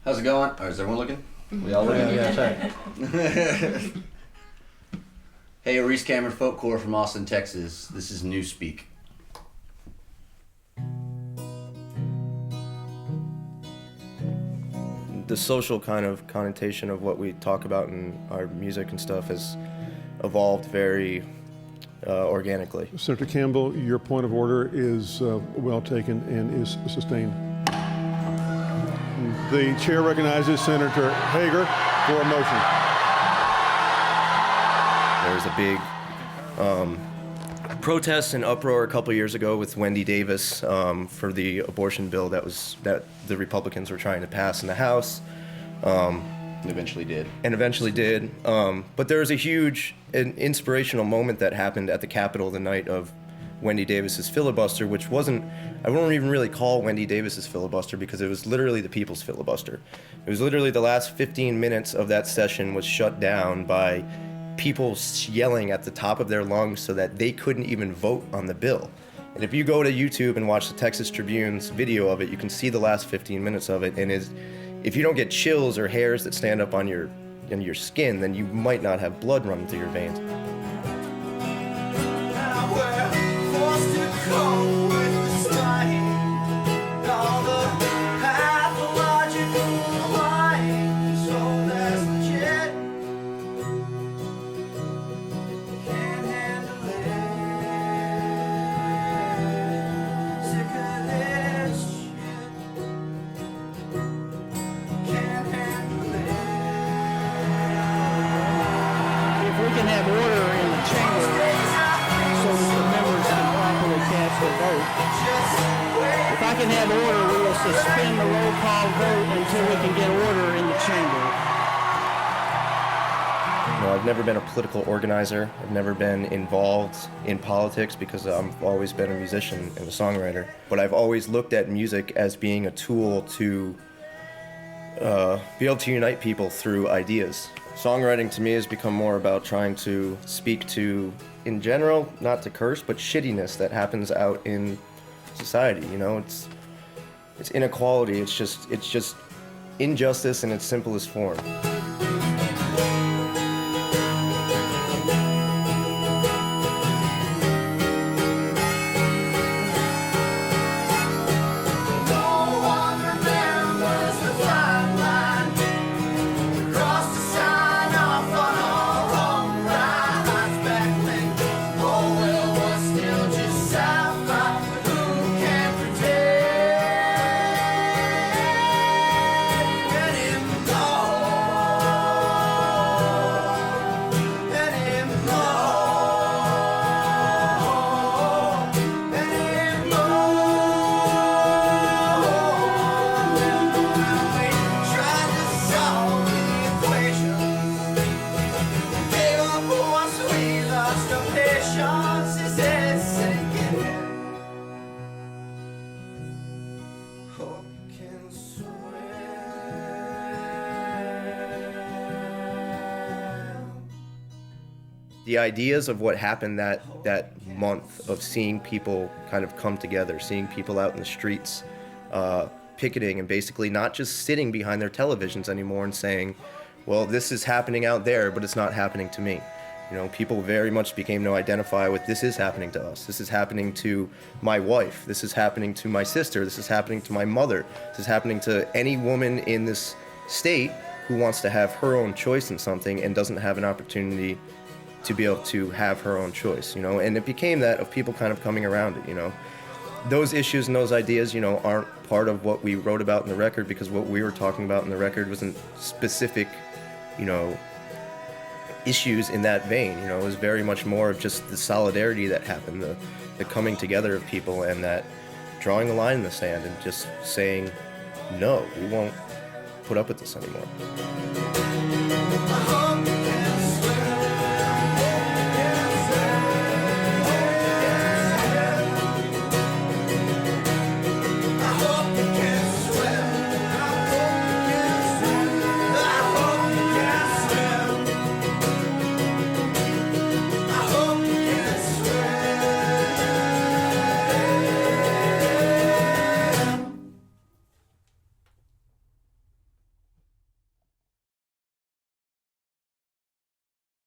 How's it going? Or is everyone looking? We all looking? Yeah, sorry. Hey, Reese Cameron, Folkcore from Austin, Texas. This is Newspeak. The social kind of connotation of what we talk about in our music and stuff has evolved very organically. Senator Campbell, your point of order is well taken and is sustained. The chair recognizes Senator Hager for a motion. There was a big protest and uproar a couple years ago with Wendy Davis for the abortion bill that the Republicans were trying to pass in the House. And eventually did. But there was a huge inspirational moment that happened at the Capitol the night of Wendy Davis's filibuster, which I won't even really call Wendy Davis's filibuster because it was literally the people's filibuster. It was literally the last 15 minutes of that session was shut down by people yelling at the top of their lungs so that they couldn't even vote on the bill. And if you go to YouTube and watch the Texas Tribune's video of it, you can see the last 15 minutes of it. And if you don't get chills or hairs that stand up on your skin, then you might not have blood running through your veins. If I can have order, we will suspend the roll call vote until we can get order in the chamber. I've never been a political organizer. I've never been involved in politics because I've always been a musician and a songwriter. But I've always looked at music as being a tool to be able to unite people through ideas. Songwriting to me has become more about trying to speak to, in general, not to curse, but shittiness that happens out in society. It's inequality. It's just injustice in its simplest form. The ideas of what happened that month of seeing people kind of come together, seeing people out in the streets picketing and basically not just sitting behind their televisions anymore and saying, well, this is happening out there, but it's not happening to me. People very much became to identify with, this is happening to us. This is happening to my wife. This is happening to my sister. This is happening to my mother. This is happening to any woman in this state who wants to have her own choice in something and doesn't have an opportunity to be able to have her own choice, and it became that of people kind of coming around it, Those issues and those ideas, aren't part of what we wrote about in the record because what we were talking about in the record wasn't specific, issues in that vein, it was very much more of just the solidarity that happened, the coming together of people and that drawing a line in the sand and just saying, no, we won't put up with this anymore.